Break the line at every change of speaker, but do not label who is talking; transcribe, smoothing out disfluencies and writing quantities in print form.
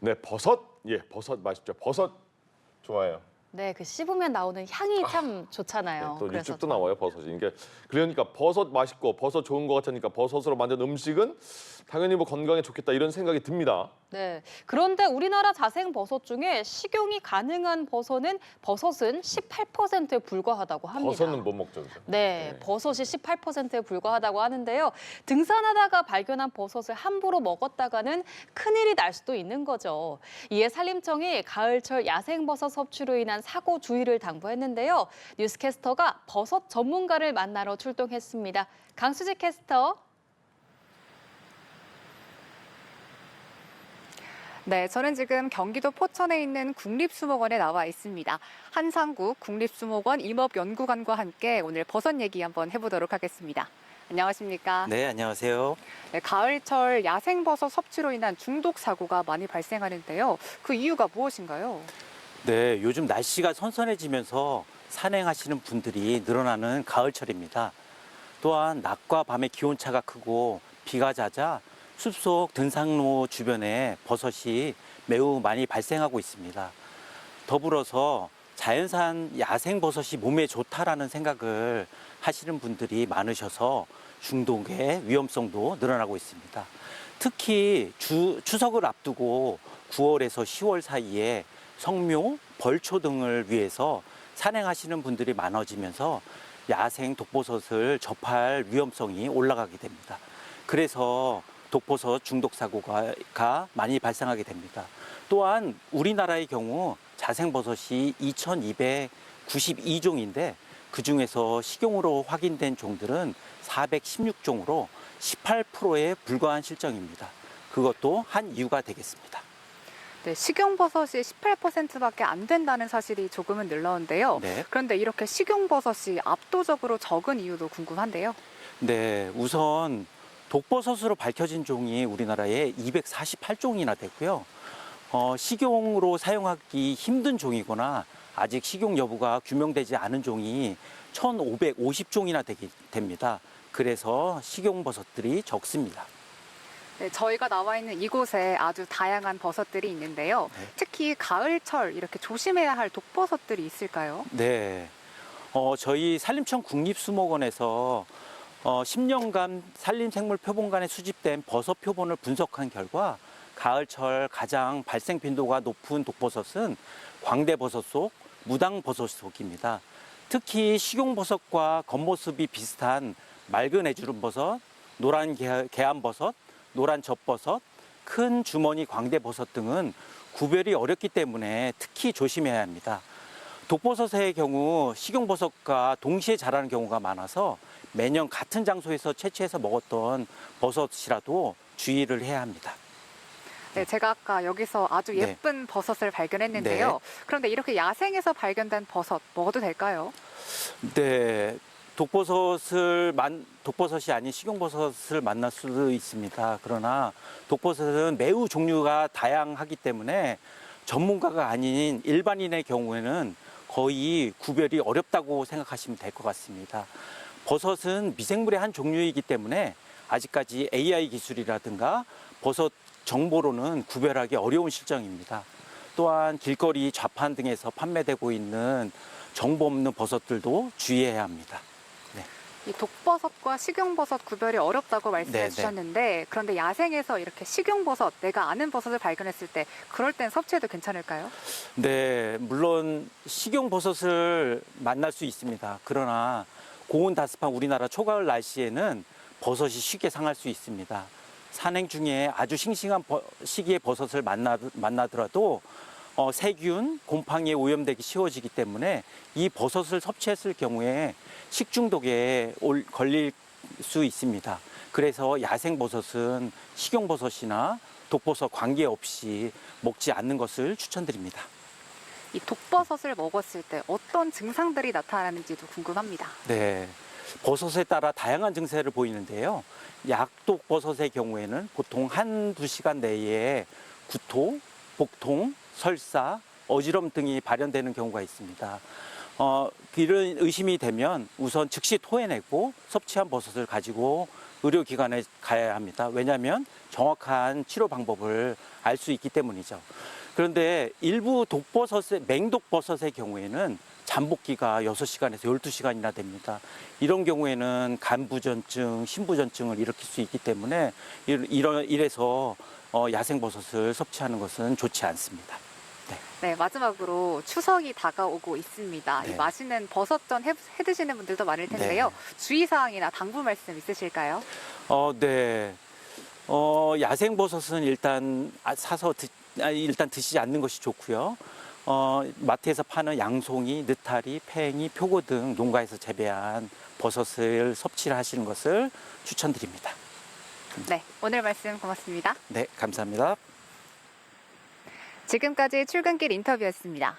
네, 버섯. 예, 버섯 맛있죠. 버섯 좋아해요.
네, 그 씹으면 나오는 향이 참
네,
좋잖아요.
또
그래서
육즙도 나와요, 버섯이. 이게 그러니까 버섯 맛있고 버섯 좋은 것 같으니까 버섯으로 만든 음식은 당연히 뭐 건강에 좋겠다 이런 생각이 듭니다.
네. 그런데 우리나라 자생 버섯 중에 식용이 가능한 버섯은 18%에 불과하다고 합니다.
버섯은 못 먹죠, 그죠?
네, 버섯이 18%에 불과하다고 하는데요. 등산하다가 발견한 버섯을 함부로 먹었다가는 큰일이 날 수도 있는 거죠. 이에 산림청이 가을철 야생버섯 섭취로 인한 사고 주의를 당부했는데요. 뉴스캐스터가 버섯 전문가를 만나러 출동했습니다. 강수지 캐스터.
네, 저는 지금 경기도 포천에 있는 국립수목원에 나와 있습니다. 한상국 국립수목원 임업연구관과 함께 오늘 버섯 얘기 한번 해보도록 하겠습니다. 안녕하십니까?
네, 안녕하세요.
네, 가을철 야생버섯 섭취로 인한 중독 사고가 많이 발생하는데요. 그 이유가 무엇인가요?
네, 요즘 날씨가 선선해지면서 산행하시는 분들이 늘어나는 가을철입니다. 또한 낮과 밤의 기온차가 크고 비가 잦아 숲속 등산로 주변에 버섯이 매우 많이 발생하고 있습니다. 더불어서 자연산 야생버섯이 몸에 좋다라는 생각을 하시는 분들이 많으셔서 중독의 위험성도 늘어나고 있습니다. 특히 추석을 앞두고 9월에서 10월 사이에 성묘, 벌초 등을 위해서 산행하시는 분들이 많아지면서 야생 독버섯을 접할 위험성이 올라가게 됩니다. 그래서 독버섯 중독 사고가 많이 발생하게 됩니다. 또한 우리나라의 경우 자생버섯이 2,292종인데 그중에서 식용으로 확인된 종들은 416종으로 18%에 불과한 실정입니다. 그것도 한 이유가 되겠습니다.
네, 식용버섯이 18%밖에 안 된다는 사실이 조금은 놀라운데요.
네.
그런데 이렇게 식용버섯이 압도적으로 적은 이유도 궁금한데요.
네, 우선 독버섯으로 밝혀진 종이 우리나라에 248종이나 되고요. 식용으로 사용하기 힘든 종이거나 아직 식용 여부가 규명되지 않은 종이 1,550종이나 됩니다. 그래서 식용버섯들이 적습니다.
네, 저희가 나와 있는 이곳에 아주 다양한 버섯들이 있는데요.
네.
특히 가을철 이렇게 조심해야 할 독버섯들이 있을까요?
네, 저희 산림청 국립수목원에서 10년간 산림생물 표본관에 수집된 버섯 표본을 분석한 결과 가을철 가장 발생 빈도가 높은 독버섯은 광대버섯 속, 무당버섯 속입니다. 특히 식용버섯과 겉모습이 비슷한 맑은 애주름버섯, 노란 개암버섯, 노란 젖버섯, 큰 주머니 광대버섯 등은 구별이 어렵기 때문에 특히 조심해야 합니다. 독버섯의 경우 식용버섯과 동시에 자라는 경우가 많아서 매년 같은 장소에서 채취해서 먹었던 버섯이라도 주의를 해야 합니다.
네, 제가 아까 여기서 아주
네.
예쁜 버섯을 발견했는데요.
네.
그런데 이렇게 야생에서 발견된 버섯 먹어도 될까요?
네, 독버섯이 아닌 식용버섯을 만날 수도 있습니다. 그러나 독버섯은 매우 종류가 다양하기 때문에 전문가가 아닌 일반인의 경우에는 거의 구별이 어렵다고 생각하시면 될 것 같습니다. 버섯은 미생물의 한 종류이기 때문에 아직까지 AI 기술이라든가 버섯 정보로는 구별하기 어려운 실정입니다. 또한 길거리 좌판 등에서 판매되고 있는 정보 없는 버섯들도 주의해야 합니다.
이 독버섯과 식용버섯 구별이 어렵다고 말씀해
네,
주셨는데 그런데 야생에서 이렇게 식용버섯, 내가 아는 버섯을 발견했을 때 그럴 땐 섭취해도 괜찮을까요?
네, 물론 식용버섯을 만날 수 있습니다. 그러나 고온 다습한 우리나라 초가을 날씨에는 버섯이 쉽게 상할 수 있습니다. 산행 중에 아주 싱싱한 시기에 버섯을 만나더라도 세균, 곰팡이에 오염되기 쉬워지기 때문에 이 버섯을 섭취했을 경우에 식중독에 걸릴 수 있습니다. 그래서 야생버섯은 식용버섯이나 독버섯 관계없이 먹지 않는 것을 추천드립니다.
이 독버섯을 먹었을 때 어떤 증상들이 나타나는지도 궁금합니다.
네, 버섯에 따라 다양한 증세를 보이는데요. 약독버섯의 경우에는 보통 한두 시간 내에 구토, 복통, 설사, 어지럼 등이 발현되는 경우가 있습니다. 이런 의심이 되면 우선 즉시 토해내고 섭취한 버섯을 가지고 의료기관에 가야 합니다. 왜냐하면 정확한 치료 방법을 알 수 있기 때문이죠. 그런데 일부 맹독버섯의 경우에는 잠복기가 6시간에서 12시간이나 됩니다. 이런 경우에는 간부전증, 신부전증을 일으킬 수 있기 때문에 이래서 야생버섯을 섭취하는 것은 좋지 않습니다.
네, 마지막으로 추석이 다가오고 있습니다.
네.
이 맛있는 버섯전 해 드시는 분들도 많을 텐데요. 주의사항이나 당부 말씀 있으실까요?
네. 야생버섯은 일단 일단 드시지 않는 것이 좋고요. 마트에서 파는 양송이, 느타리, 팽이, 표고 등 농가에서 재배한 버섯을 섭취를 하시는 것을 추천드립니다.
네, 오늘 말씀 고맙습니다.
네, 감사합니다.
지금까지 출근길 인터뷰였습니다.